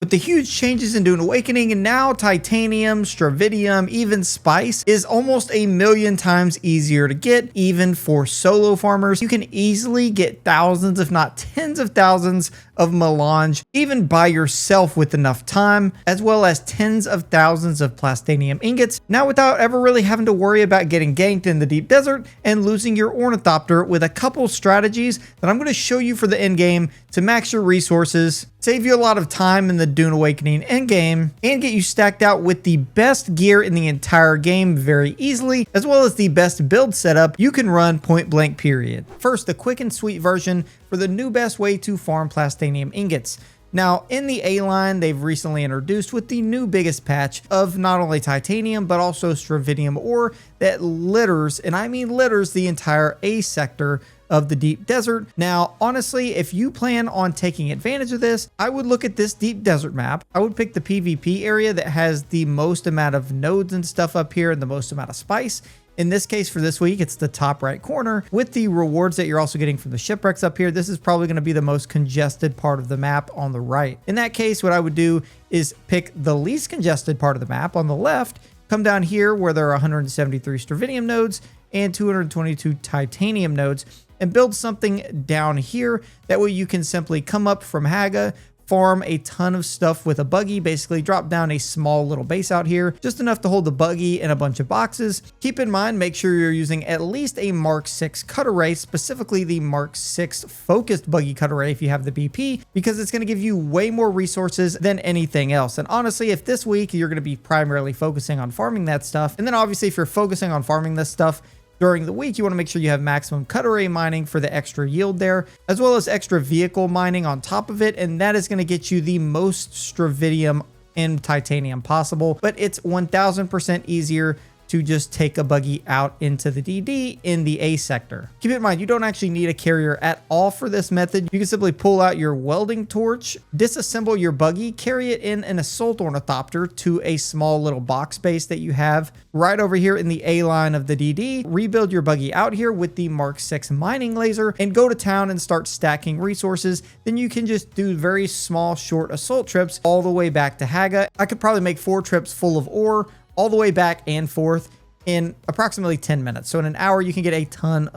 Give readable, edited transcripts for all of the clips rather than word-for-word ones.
With the huge changes in Dune Awakening, and now titanium, stravidium, even spice is almost a million times easier to get, even for solo farmers. You can easily get thousands, if not tens of thousands of melange, even by yourself with enough time, as well as tens of thousands of plastanium ingots, now without ever really having to worry about getting ganked in the deep desert and losing your ornithopter, with a couple strategies that I'm going to show you for the end game to max your resources, save you a lot of time in the Dune Awakening endgame, and get you stacked out with the best gear in the entire game very easily, as well as the best build setup you can run point blank period. First, the quick and sweet version for the new best way to farm plastanium ingots. Now, in the A line, they've recently introduced with the new biggest patch of not only titanium, but also stravidium ore that litters, and I mean litters, the entire A sector of the deep desert. Now, honestly, if you plan on taking advantage of this, I would look at this deep desert map. I would pick the PvP area that has the most amount of nodes and stuff up here and the most amount of spice. In this case, for this week, it's the top right corner with the rewards that you're also getting from the shipwrecks up here. This is probably going to be the most congested part of the map on the right. In that case, what I would do is pick the least congested part of the map on the left, come down here where there are 173 stravidium nodes and 222 titanium nodes, and build something down here. That way you can simply come up from Haga, farm a ton of stuff with a buggy, basically drop down a small little base out here, just enough to hold the buggy and a bunch of boxes. Keep in mind, make sure you're using at least a Mark 6 cut array, specifically the Mark 6 focused buggy cut array if you have the BP, because it's going to give you way more resources than anything else. And honestly, if this week you're going to be primarily focusing on farming that stuff, and then obviously if you're focusing on farming this stuff during the week, you want to make sure you have maximum cut array mining for the extra yield there, as well as extra vehicle mining on top of it. And that is going to get you the most stravidium and titanium possible, but it's 1000% easier to just take a buggy out into the DD in the A sector. Keep in mind, you don't actually need a carrier at all for this method. You can simply pull out your welding torch, disassemble your buggy, carry it in an assault ornithopter to a small little box base that you have right over here in the A line of the DD, rebuild your buggy out here with the Mark 6 mining laser, and go to town and start stacking resources. Then you can just do very small, short assault trips all the way back to Haga. I could probably make 4 trips full of ore all the way back and forth in approximately 10 minutes. So in an hour, you can get a ton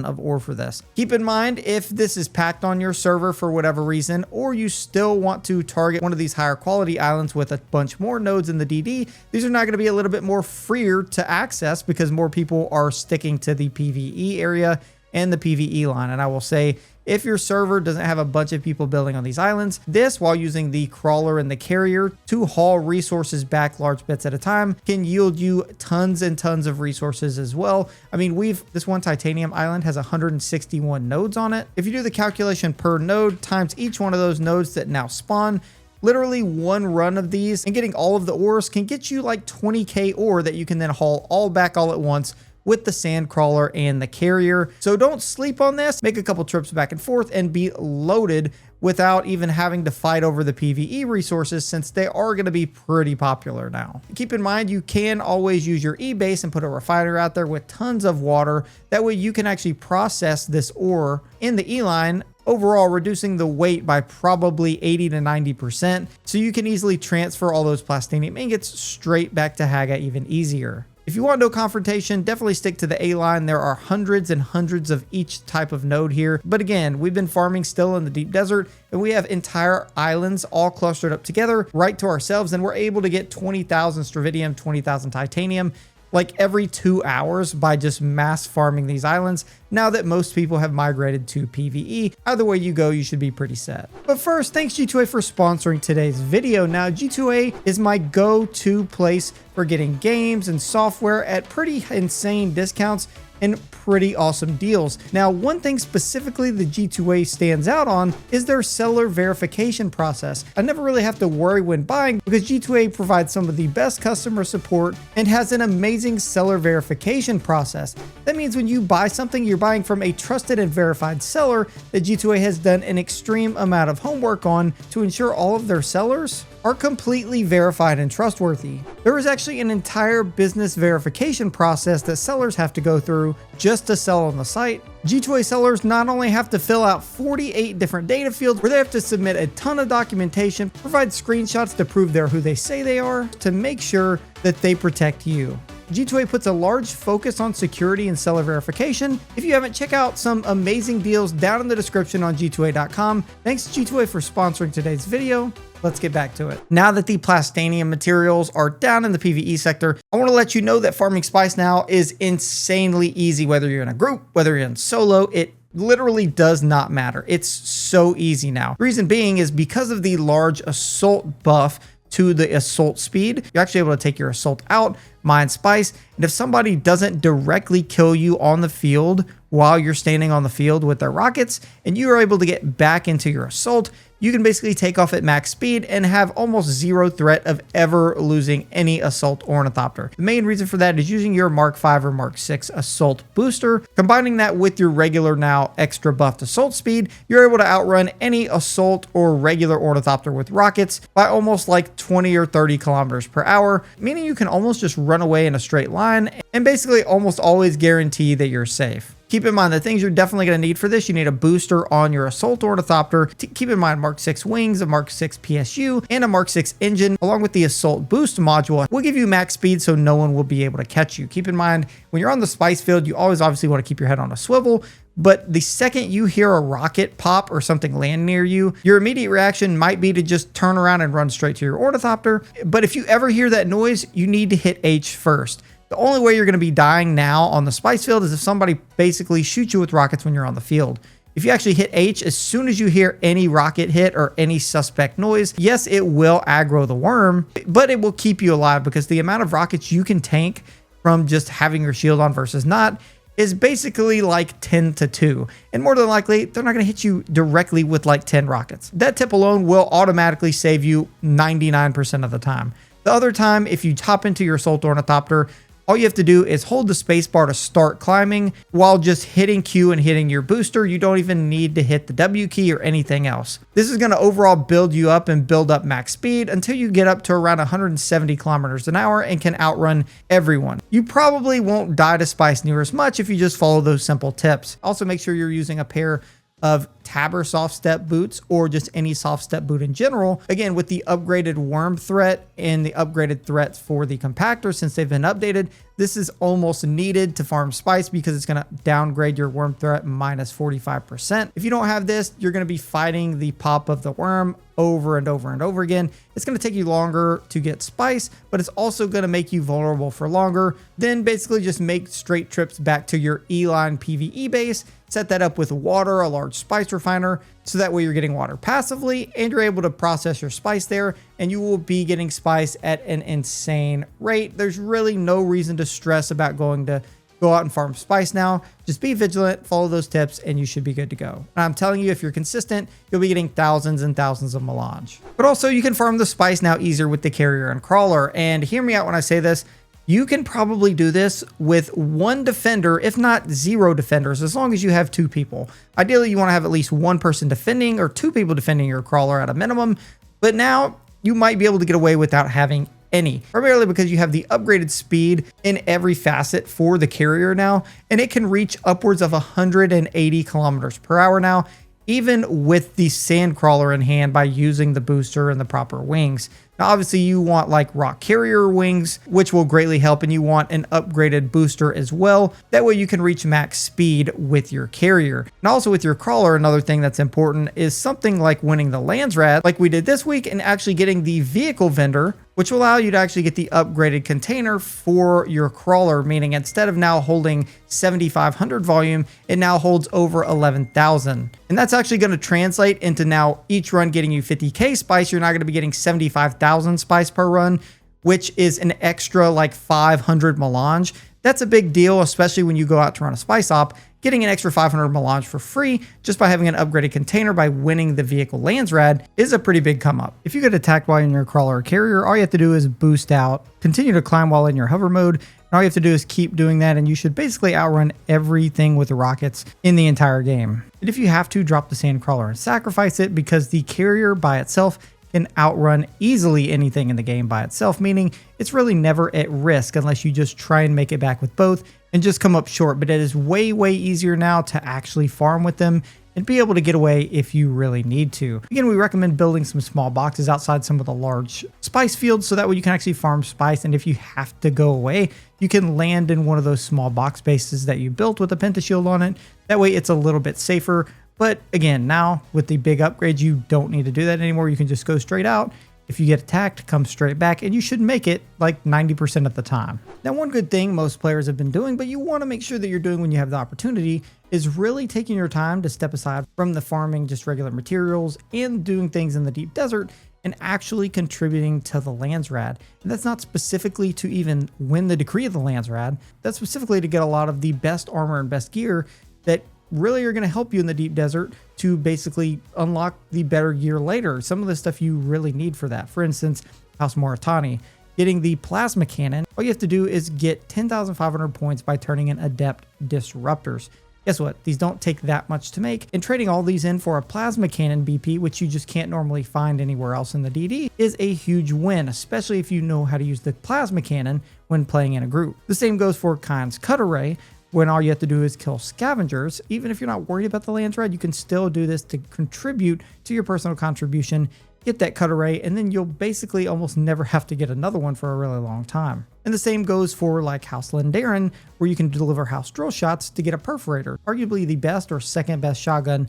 of ore for this. Keep in mind, if this is packed on your server for whatever reason, or you still want to target one of these higher quality islands with a bunch more nodes in the DD, these are now going to be a little bit more freer to access because more people are sticking to the PvE area and the PvE line. And I will say, if your server doesn't have a bunch of people building on these islands, this, while using the crawler and the carrier to haul resources back large bits at a time, can yield you tons and tons of resources as well. I mean, this one titanium island has 161 nodes on it. If you do the calculation per node times each one of those nodes that now spawn, literally one run of these and getting all of the ores can get you like 20k ore that you can then haul all back all at once with the sand crawler and the carrier. So don't sleep on this. Make a couple trips back and forth and be loaded without even having to fight over the PvE resources, since they are going to be pretty popular now. Keep in mind, you can always use your E-base and put a refiner out there with tons of water. That way you can actually process this ore in the E-line, overall reducing the weight by probably 80 to 90%. So you can easily transfer all those plastanium ingots straight back to Haga even easier. If you want no confrontation, definitely stick to the A line. There are hundreds and hundreds of each type of node here. But again, we've been farming still in the deep desert, and we have entire islands all clustered up together right to ourselves. And we're able to get 20,000 stravidium, 20,000 titanium, like every 2 hours by just mass farming these islands. Now that most people have migrated to PvE, either way you go, you should be pretty set. But first, thanks G2A for sponsoring today's video. Now, G2A is my go-to place for getting games and software at pretty insane discounts and pretty awesome deals. Now, one thing specifically the G2A stands out on is their seller verification process. I never really have to worry when buying because G2A provides some of the best customer support and has an amazing seller verification process. That means when you buy something, you're buying from a trusted and verified seller that G2A has done an extreme amount of homework on to ensure all of their sellers are completely verified and trustworthy. There is actually an entire business verification process that sellers have to go through just to sell on the site. G2A sellers not only have to fill out 48 different data fields where they have to submit a ton of documentation, provide screenshots to prove they're who they say they are, to make sure that they protect you. G2A puts a large focus on security and seller verification. If you haven't, check out some amazing deals down in the description on G2A.com. Thanks G2A for sponsoring today's video. Let's get back to it. Now that the Plastanium materials are down in the PvE sector, I want to let you know that farming spice now is insanely easy, whether you're in a group, whether you're in solo. It literally does not matter. It's so easy now. The reason being is because of the large assault buff to the assault speed, you're actually able to take your assault out, mine spice, and if somebody doesn't directly kill you on the field while you're standing on the field with their rockets, and you are able to get back into your assault, you can basically take off at max speed and have almost zero threat of ever losing any assault ornithopter. The main reason for that is using your Mark 5 or Mark 6 assault booster. Combining that with your regular now extra buffed assault speed, you're able to outrun any assault or regular ornithopter with rockets by almost like 20 or 30 kilometers per hour, meaning you can almost just run away in a straight line and basically almost always guarantee that you're safe. Keep in mind the things you're definitely going to need for this. You need a booster on your assault ornithopter. Keep in mind Mark 6 wings, a Mark 6 PSU, and a Mark 6 engine, along with the assault boost module. Will give you max speed so no one will be able to catch you. Keep in mind when you're on the spice field, you always obviously want to keep your head on a swivel. But the second you hear a rocket pop or something land near you, your immediate reaction might be to just turn around and run straight to your ornithopter. But if you ever hear that noise, you need to hit H first. The only way you're going to be dying now on the spice field is if somebody basically shoots you with rockets when you're on the field. If you actually hit H, as soon as you hear any rocket hit or any suspect noise, yes, it will aggro the worm, but it will keep you alive because the amount of rockets you can tank from just having your shield on versus not is basically like 10 to 2. And more than likely, they're not going to hit you directly with like 10 rockets. That tip alone will automatically save you 99% of the time. The other time, if you hop into your assault ornithopter, all you have to do is hold the space bar to start climbing while just hitting Q and hitting your booster. You don't even need to hit the W key or anything else. This is going to overall build you up and build up max speed until you get up to around 170 kilometers an hour and can outrun everyone. You probably won't die to spice near as much if you just follow those simple tips. Also, make sure you're using a pair of Tabber soft step boots or just any soft step boot in general. Again, with the upgraded worm threat and the upgraded threats for the compactor, since they've been updated, this is almost needed to farm spice because it's going to downgrade your worm threat minus 45%. If you don't have this, you're going to be fighting the pop of the worm over and over and over again. It's going to take you longer to get spice, but it's also going to make you vulnerable for longer. Then basically just make straight trips back to your E-line PvE base, set that up with water, a large spice refiner, so that way you're getting water passively and you're able to process your spice there, and you will be getting spice at an insane rate. There's really no reason to stress about going to go out and farm spice now. Just be vigilant, follow those tips, and you should be good to go. And I'm telling you, if you're consistent, you'll be getting thousands and thousands of melange. But also you can farm the spice now easier with the carrier and crawler. And hear me out when I say this, you can probably do this with one defender, if not 0 defenders, as long as you have 2 people. Ideally, you want to have at least 1 person defending or 2 people defending your crawler at a minimum. But now you might be able to get away without having any, primarily because you have the upgraded speed in every facet for the carrier now, and it can reach upwards of 180 kilometers per hour now, even with the sand crawler in hand by using the booster and the proper wings. Now, obviously you want like rock carrier wings, which will greatly help, and you want an upgraded booster as well. That way you can reach max speed with your carrier. And also with your crawler, another thing that's important is something like winning the Laandsrad like we did this week and actually getting the vehicle vendor, which will allow you to actually get the upgraded container for your crawler, meaning instead of now holding 7,500 volume, it now holds over 11,000. And that's actually going to translate into now each run getting you 50k spice. You're not going to be getting 75,000 spice per run, which is an extra like 500 melange. That's a big deal, especially when you go out to run a spice op. Getting an extra 500 melange for free just by having an upgraded container by winning the vehicle Laandsrad is a pretty big come up. If you get attacked while in your crawler or carrier, all you have to do is boost out, continue to climb while in your hover mode, and all you have to do is keep doing that, and you should basically outrun everything with the rockets in the entire game. And if you have to, drop the sand crawler and sacrifice it, because the carrier by itself can outrun easily anything in the game by itself, meaning it's really never at risk unless you just try and make it back with both and just come up short. But it is way, way easier now to actually farm with them and be able to get away if you really need to. Again, we recommend building some small boxes outside some of the large spice fields so that way you can actually farm spice, and if you have to go away, you can land in one of those small box bases that you built with a pentashield on it. That way it's a little bit safer. But again, now with the big upgrades, you don't need to do that anymore. You can just go straight out. If you get attacked, come straight back, and you should make it like 90% of the time. Now, one good thing most players have been doing, but you want to make sure that you're doing when you have the opportunity, is really taking your time to step aside from the farming just regular materials and doing things in the deep desert and actually contributing to the Laandsrad. And that's not specifically to even win the decree of the Laandsrad. That's specifically to get a lot of the best armor and best gear that really are going to help you in the deep desert to basically unlock the better gear later. Some of the stuff you really need for that. For instance, House Moritani, getting the plasma cannon, all you have to do is get 10,500 points by turning in adept disruptors. Guess what? These don't take that much to make, and trading all these in for a plasma cannon BP, which you just can't normally find anywhere else in the DD, is a huge win, especially if you know how to use the plasma cannon when playing in a group. The same goes for Khan's cut array, when all you have to do is kill scavengers. Even if you're not worried about the Laandsrad, you can still do this to contribute to your personal contribution, get that cut array, and then you'll basically almost never have to get another one for a really long time. And the same goes for like House Lendarin, where you can deliver house drill shots to get a perforator, arguably the best or second best shotgun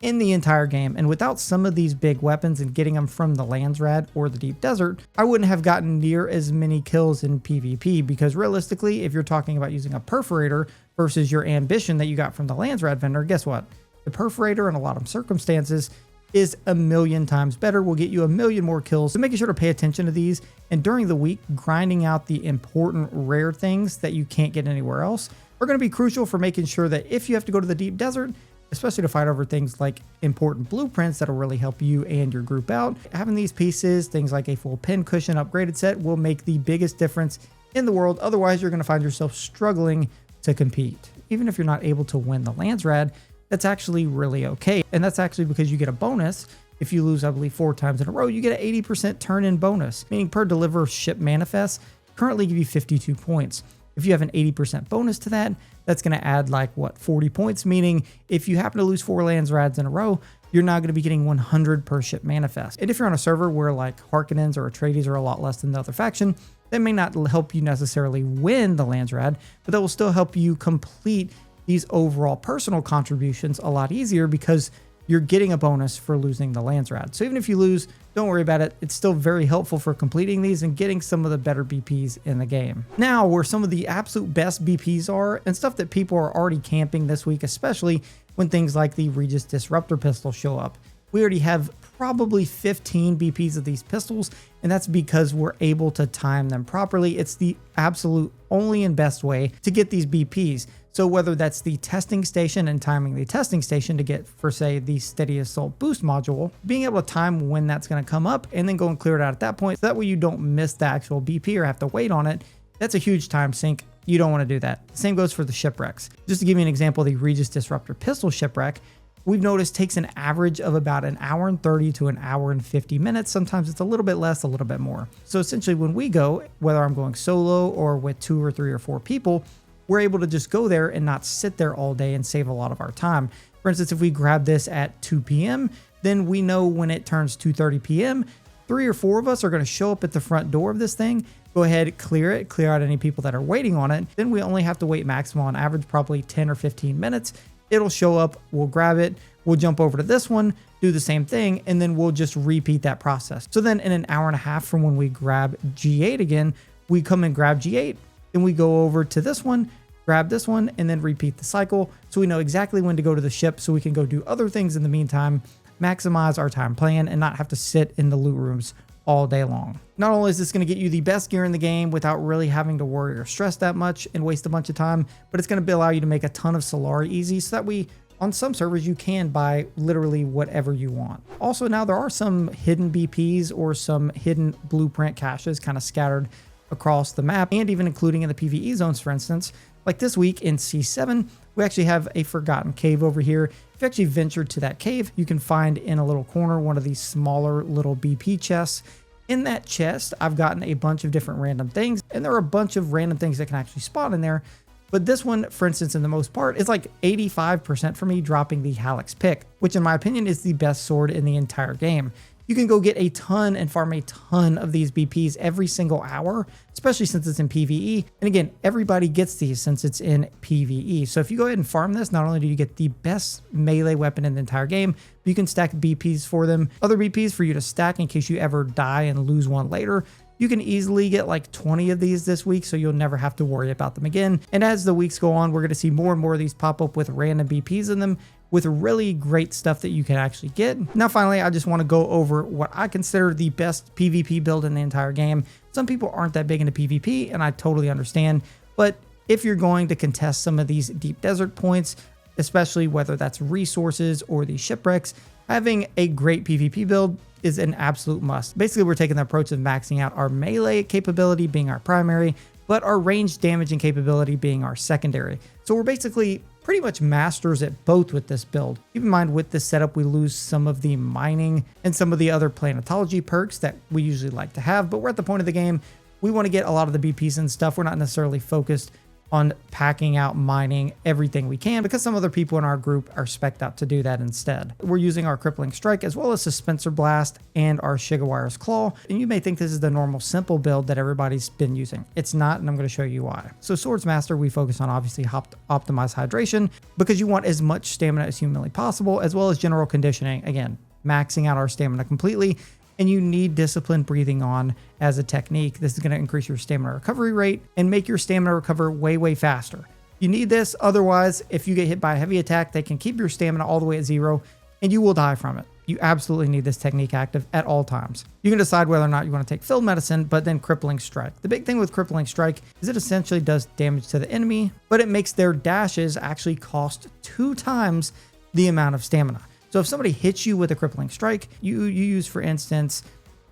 in the entire game. And without some of these big weapons and getting them from the Laandsrad or the deep desert, I wouldn't have gotten near as many kills in PvP, because realistically, if you're talking about using a perforator versus your ambition that you got from the Laandsrad vendor, guess what? The perforator in a lot of circumstances is a million times better, will get you a million more kills. So making sure to pay attention to these, and during the week, grinding out the important rare things that you can't get anywhere else are going to be crucial for making sure that if you have to go to the deep desert, especially to fight over things like important blueprints that'll really help you and your group out, having these pieces, things like a full pin cushion upgraded set, will make the biggest difference in the world. Otherwise, you're going to find yourself struggling to compete. Even if you're not able to win the Laandsrad, that's actually really okay. And that's actually because you get a bonus. If you lose, I believe, 4 times in a row, you get an 80% turn-in bonus, meaning per deliver ship manifest, currently give you 52 points. If you have an 80% bonus to that, that's going to add like, what, 40 points, meaning if you happen to lose 4 Laandsrads in a row, you're now going to be getting 100 per ship manifest. And if you're on a server where like Harkonnens or Atreides are a lot less than the other faction, that may not help you necessarily win the Laandsrad, but that will still help you complete these overall personal contributions a lot easier, because you're getting a bonus for losing the Laandsrad. So even if you lose, don't worry about it. It's still very helpful for completing these and getting some of the better BPs in the game. Now, where some of the absolute best BPs are, and stuff that people are already camping this week, especially when things like the Regis Disruptor pistol show up. We already have probably 15 BPs of these pistols, and that's because we're able to time them properly. It's the absolute only and best way to get these BPs. So whether that's the testing station and timing the testing station to get, for say, the Steady Assault Boost module, being able to time when that's going to come up and then go and clear it out at that point, so that way you don't miss the actual BP or have to wait on it, that's a huge time sink. You don't want to do that. The same goes for the shipwrecks. Just to give you an example, the Regis Disruptor pistol shipwreck, we've noticed takes an average of about an hour and 30 to an hour and 50 minutes. Sometimes it's a little bit less, a little bit more. So essentially when we go, whether I'm going solo or with 2 or 3 or 4 people, we're able to just go there and not sit there all day and save a lot of our time. For instance, if we grab this at 2 p.m., then we know when it turns 2:30 p.m., 3 or 4 of us are going to show up at the front door of this thing, go ahead, clear it, clear out any people that are waiting on it. Then we only have to wait maximum on average, probably 10 or 15 minutes. It'll show up, we'll grab it, we'll jump over to this one, do the same thing, and then we'll just repeat that process. So then in an hour and a half from when we grab G8 again, we come and grab G8, then we go over to this one, grab this one, and then repeat the cycle. So we know exactly when to go to the ship so we can go do other things in the meantime, maximize our time playing, and not have to sit in the loot rooms all day long. Not only is this going to get you the best gear in the game without really having to worry or stress that much and waste a bunch of time, but it's going to allow you to make a ton of Solari easy, so that we, on some servers, you can buy literally whatever you want. Also, now there are some hidden BPs or some hidden blueprint caches kind of scattered across the map, and even including in the PvE zones, for instance. Like this week in C7, we actually have a forgotten cave over here. If you actually venture to that cave, you can find in a little corner one of these smaller little BP chests. In that chest, I've gotten a bunch of different random things, and there are a bunch of random things that can actually spawn in there. But this one, for instance, in the most part, is like 85% for me dropping the Hallex pick, which in my opinion is the best sword in the entire game. You can go get a ton and farm a ton of these BPs every single hour, especially since it's in PvE. And again, everybody gets these since it's in PvE. So if you go ahead and farm this, not only do you get the best melee weapon in the entire game, but you can stack BPs for them, other BPs for you to stack in case you ever die and lose one later. You can easily get like 20 of these this week, so you'll never have to worry about them again. And as the weeks go on, we're going to see more and more of these pop up with random BPs in them, with really great stuff that you can actually get. Now, finally, I just want to go over what I consider the best PvP build in the entire game. Some people aren't that big into PvP, and I totally understand. But if you're going to contest some of these deep desert points, especially whether that's resources or these shipwrecks, having a great PvP build is an absolute must. Basically, we're taking the approach of maxing out our melee capability being our primary, but our range damage and capability being our secondary. So we're basically pretty much masters at both with this build. Keep in mind, with this setup, we lose some of the mining and some of the other planetology perks that we usually like to have, but we're at the point of the game, we want to get a lot of the BPs and stuff. We're not necessarily focused on packing out mining everything we can, because some other people in our group are spec'd out to do that instead. We're using our Crippling Strike as well as Suspensor Blast and our Shigawire's Claw. And you may think this is the normal simple build that everybody's been using. It's not, and I'm going to show you why. So Swordsmaster, we focus on obviously optimize hydration, because you want as much stamina as humanly possible, as well as general conditioning. Again, maxing out our stamina completely. And you need disciplined breathing on as a technique. This is going to increase your stamina recovery rate and make your stamina recover way, way faster. You need this. Otherwise, if you get hit by a heavy attack, they can keep your stamina all the way at 0 and you will die from it. You absolutely need this technique active at all times. You can decide whether or not you want to take field medicine, but then Crippling Strike. The big thing with Crippling Strike is it essentially does damage to the enemy, but it makes their dashes actually cost 2 times the amount of stamina. So if somebody hits you with a Crippling Strike, you use, for instance,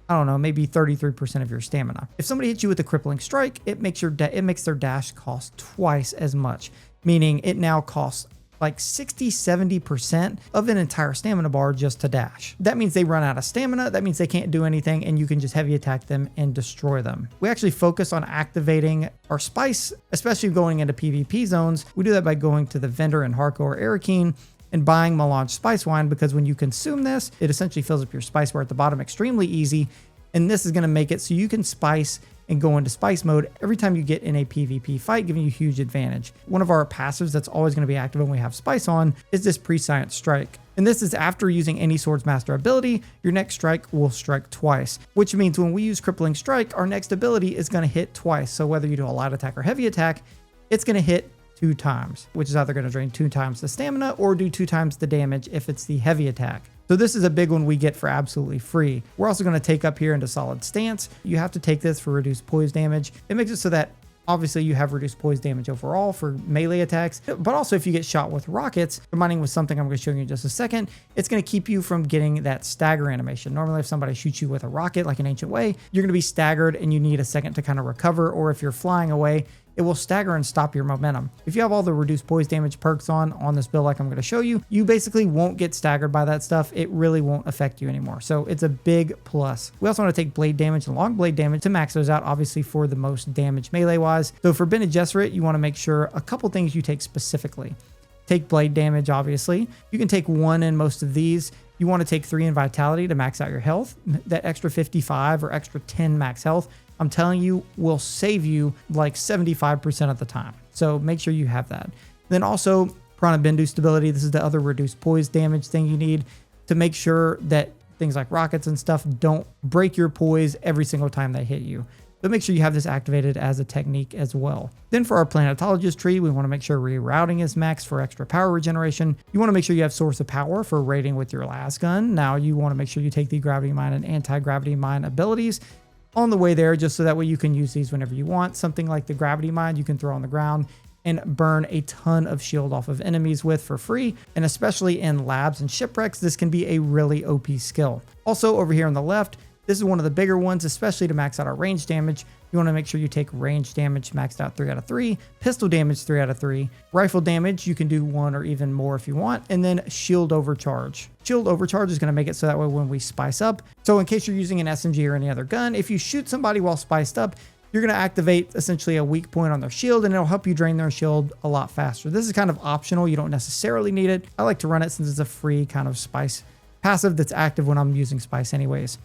I don't know, maybe 33% of your stamina. If somebody hits you with a Crippling Strike, it makes their dash cost twice as much, meaning it now costs like 60-70% of an entire stamina bar just to dash. That means they run out of stamina. That means they can't do anything, and you can just heavy attack them and destroy them. We actually focus on activating our spice, especially going into PvP zones. We do that by going to the vendor in Harko or Arakeen and buying Melange Spice Wine, because when you consume this, it essentially fills up your spice bar at the bottom extremely easy. And this is going to make it so you can spice and go into spice mode every time you get in a PvP fight, giving you a huge advantage. One of our passives that's always going to be active when we have spice on is this Prescient Strike. And this is after using any Swordsmaster ability, your next strike will strike twice, which means when we use Crippling Strike, our next ability is going to hit twice. So whether you do a light attack or heavy attack, it's going to hit 2 times, which is either going to drain 2 times the stamina or do 2 times the damage if it's the heavy attack. So this is a big one we get for absolutely free. We're also going to take up here into Solid Stance. You have to take this for reduced poise damage. It makes it so that obviously you have reduced poise damage overall for melee attacks, but also if you get shot with rockets, combining with something I'm going to show you in just a second, it's going to keep you from getting that stagger animation. Normally, if somebody shoots you with a rocket like an Ancient Way, you're going to be staggered and you need a second to kind of recover, or if you're flying away, it will stagger and stop your momentum. If you have all the reduced poise damage perks on this build like I'm going to show you, you basically won't get staggered by that stuff. It really won't affect you anymore. So it's a big plus. We also want to take blade damage and long blade damage to max those out, obviously for the most damage melee wise. So for Bene Gesserit, you want to make sure a couple things you take specifically. Take blade damage, obviously. You can take 1 in most of these. You want to take 3 in vitality to max out your health. That extra 55 or extra 10 max health, I'm telling you, will save you like 75% of the time. So make sure you have that. Then also Prana Bindu stability. This is the other reduced poise damage thing you need to make sure that things like rockets and stuff don't break your poise every single time they hit you. So make sure you have this activated as a technique as well. Then for our planetologist tree, we want to make sure rerouting is maxed for extra power regeneration. You want to make sure you have source of power for raiding with your las gun. Now you want to make sure you take the gravity mine and anti-gravity mine abilities on the way there, just so that way you can use these whenever you want. Something like the gravity mine you can throw on the ground and burn a ton of shield off of enemies with for free. And especially in labs and shipwrecks, this can be a really OP skill. Also over here on the left, This is one of the bigger ones, especially to max out our range damage. You want to make sure you take range damage maxed out 3 out of 3, pistol damage 3 out of 3, rifle damage, you can do 1 or even more if you want, and then shield overcharge. Shield overcharge is going to make it so that way when we spice up, so in case you're using an SMG or any other gun, if you shoot somebody while spiced up, you're going to activate essentially a weak point on their shield, and it'll help you drain their shield a lot faster. This is kind of optional. You don't necessarily need it. I like to run it since it's a free kind of spice passive that's active when I'm using spice anyways.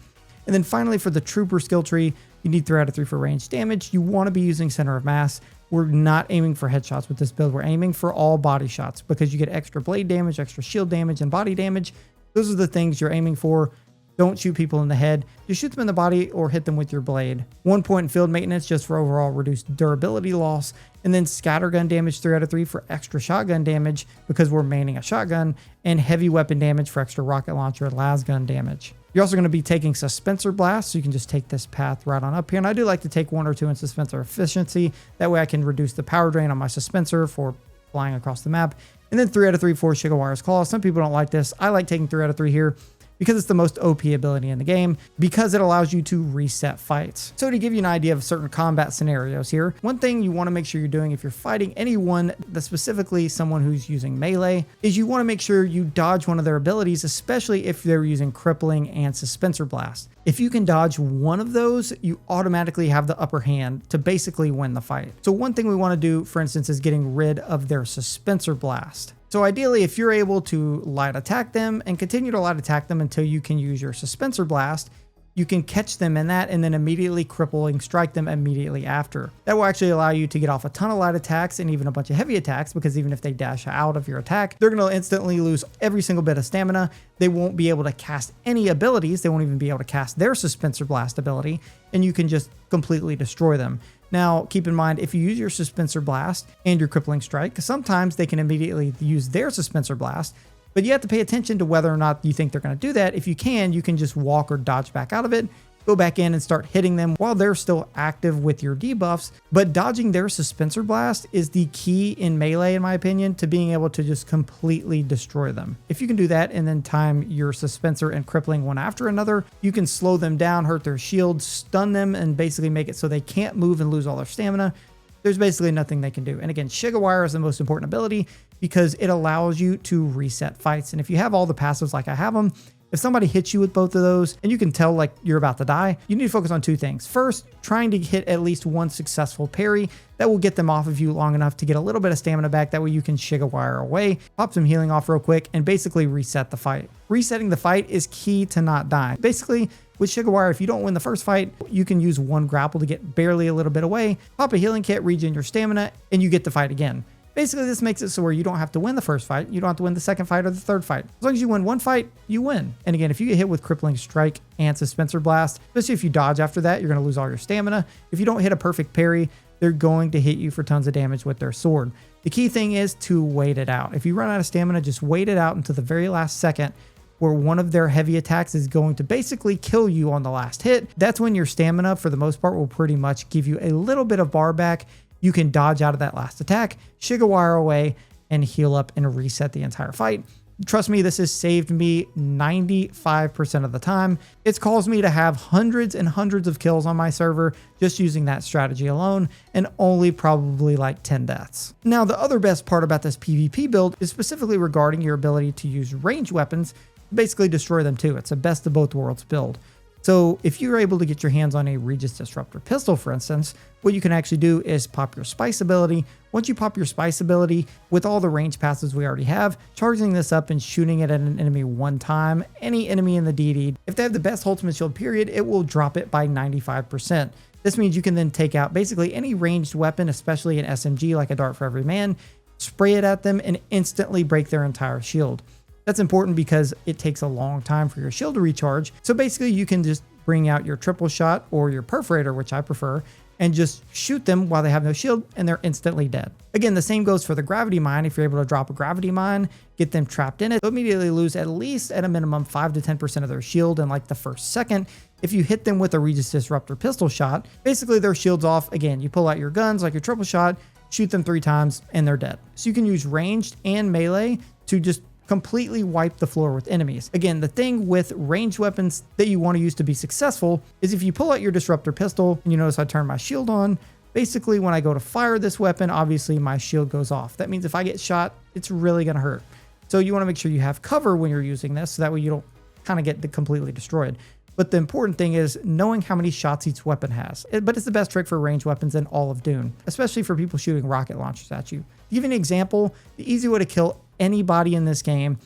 And then finally, for the trooper skill tree, you need 3 out of 3 for range damage. You want to be using center of mass. We're not aiming for headshots with this build. We're aiming for all body shots because you get extra blade damage, extra shield damage, and body damage. Those are the things you're aiming for. Don't shoot people in the head. Just shoot them in the body or hit them with your blade. 1 point in field maintenance just for overall reduced durability loss. And then scattergun damage 3 out of 3 for extra shotgun damage because we're maining a shotgun. And heavy weapon damage for extra rocket launcher and las gun damage. You're also going to be taking Suspensor Blast, so you can just take this path right on up here. And I do like to take 1 or 2 in Suspensor Efficiency. That way I can reduce the power drain on my Suspensor for flying across the map. And then 3 out of 3 for Shigaware's Claw. Some people don't like this. I like taking 3 out of 3 here because it's the most OP ability in the game, because it allows you to reset fights. So to give you an idea of certain combat scenarios here, one thing you want to make sure you're doing if you're fighting anyone, that's specifically someone who's using melee, is you want to make sure you dodge one of their abilities, especially if they're using Crippling and Suspensor Blast. If you can dodge one of those, you automatically have the upper hand to basically win the fight. So one thing we want to do, for instance, is getting rid of their Suspensor Blast. So ideally, if you're able to light attack them and continue to light attack them until you can use your Suspensor Blast, you can catch them in that and then immediately crippling strike them immediately after. That will actually allow you to get off a ton of light attacks and even a bunch of heavy attacks, because even if they dash out of your attack, they're going to instantly lose every single bit of stamina. They won't be able to cast any abilities. They won't even be able to cast their Suspensor Blast ability, and you can just completely destroy them. Now, keep in mind, if you use your Suspensor Blast and your Crippling Strike, because sometimes they can immediately use their Suspensor Blast, but you have to pay attention to whether or not you think they're going to do that. If you can just walk or dodge back out of it, go back in and start hitting them while they're still active with your debuffs. But dodging their Suspensor Blast is the key in melee, in my opinion, to being able to just completely destroy them. If you can do that and then time your Suspensor and Crippling one after another, you can slow them down, hurt their shields, stun them, and basically make it so they can't move and lose all their stamina. There's basically nothing they can do. And again, Shigawire is the most important ability because it allows you to reset fights. And if you have all the passives like I have them, if somebody hits you with both of those and you can tell like you're about to die, you need to focus on 2 things. First, trying to hit at least 1 successful parry that will get them off of you long enough to get a little bit of stamina back. That way you can Shigawire away, pop some healing off real quick, and basically reset the fight. Resetting the fight is key to not dying. Basically, with Shigawire, if you don't win the first fight, you can use 1 grapple to get barely a little bit away, pop a healing kit, regen your stamina, and you get to fight again. Basically, this makes it so where you don't have to win the first fight, you don't have to win the second fight or the third fight. As long as you win 1 fight, you win. And again, if you get hit with Crippling Strike and Suspensor Blast, especially if you dodge after that, you're going to lose all your stamina. If you don't hit a perfect parry, they're going to hit you for tons of damage with their sword. The key thing is to wait it out. If you run out of stamina, just wait it out until the very last second, where one of their heavy attacks is going to basically kill you on the last hit. That's when your stamina, for the most part, will pretty much give you a little bit of bar back. You can dodge out of that last attack, Shigawire away, and heal up and reset the entire fight. Trust me, this has saved me 95% of the time. It's caused me to have hundreds and hundreds of kills on my server just using that strategy alone, and only probably like 10 deaths. Now, the other best part about this PvP build is specifically regarding your ability to use ranged weapons, basically destroy them too. It's a best of both worlds build. So if you're able to get your hands on a Regis Disruptor pistol, for instance, what you can actually do is pop your Spice ability. Once you pop your Spice ability, with all the range passes we already have, charging this up and shooting it at an enemy 1 time, any enemy in the DD, if they have the best ultimate shield period, it will drop it by 95%. This means you can then take out basically any ranged weapon, especially an SMG like a Dart for Every Man, spray it at them, and instantly break their entire shield. That's important because it takes a long time for your shield to recharge. So basically you can just bring out your triple shot or your perforator, which I prefer, and just shoot them while they have no shield and they're instantly dead. Again, the same goes for the gravity mine. If you're able to drop a gravity mine, get them trapped in it, they'll immediately lose at least at a minimum 5 to 10% of their shield in like the first second. If you hit them with a Regis Disruptor pistol shot, basically their shield's off. Again, you pull out your guns like your triple shot, shoot them 3 times and they're dead. So you can use ranged and melee to just completely wipe the floor with enemies. Again, the thing with ranged weapons that you want to use to be successful is if you pull out your disruptor pistol, and you notice I turn my shield on, basically when I go to fire this weapon, obviously my shield goes off. That means if I get shot, it's really going to hurt. So you want to make sure you have cover when you're using this, so that way you don't kind of get completely destroyed. But the important thing is knowing how many shots each weapon has. But it's the best trick for ranged weapons in all of Dune, especially for people shooting rocket launchers at you. To give you an example, the easy way to kill anybody in this game,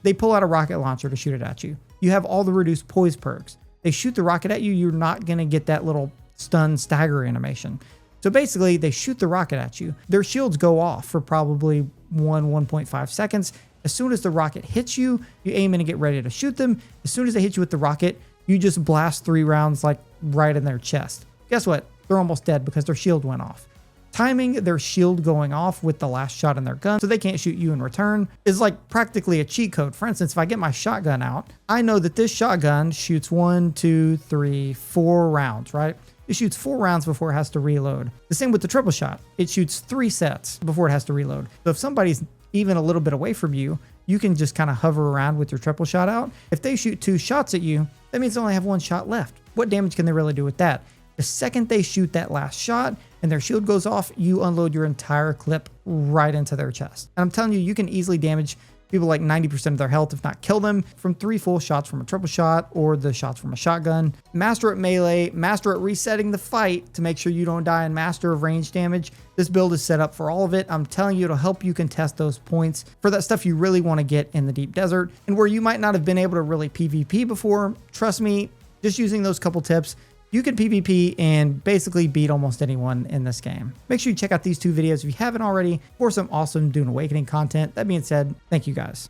they pull out a rocket launcher to shoot it at you. You have all the reduced poise perks. They shoot the rocket at you, you're not going to get that little stun stagger animation. So basically, they shoot the rocket at you. Their shields go off for probably 1.5 seconds. As soon as the rocket hits you, you aim in and get ready to shoot them. As soon as they hit you with the rocket, you just blast 3 rounds like right in their chest. Guess what? They're almost dead because their shield went off. Timing their shield going off with the last shot in their gun so they can't shoot you in return is like practically a cheat code. For instance, if I get my shotgun out, I know that this shotgun shoots 1, 2, 3, 4 rounds, right? It shoots 4 rounds before it has to reload. The same with the triple shot. It shoots 3 sets before it has to reload. So if somebody's even a little bit away from you, you can just kind of hover around with your triple shot out. If they shoot 2 shots at you, that means they only have 1 shot left. What damage can they really do with that? The second they shoot that last shot and their shield goes off, you unload your entire clip right into their chest. And I'm telling you, you can easily damage people like 90% of their health, if not kill them, from 3 full shots from a triple shot or the shots from a shotgun. Master at melee, master at resetting the fight to make sure you don't die, and master of range damage. This build is set up for all of it. I'm telling you, it'll help you contest those points for that stuff you really want to get in the deep desert and where you might not have been able to really PvP before. Trust me, just using those couple tips, you can PvP and basically beat almost anyone in this game. Make sure you check out these 2 videos if you haven't already for some awesome Dune Awakening content. That being said, thank you guys.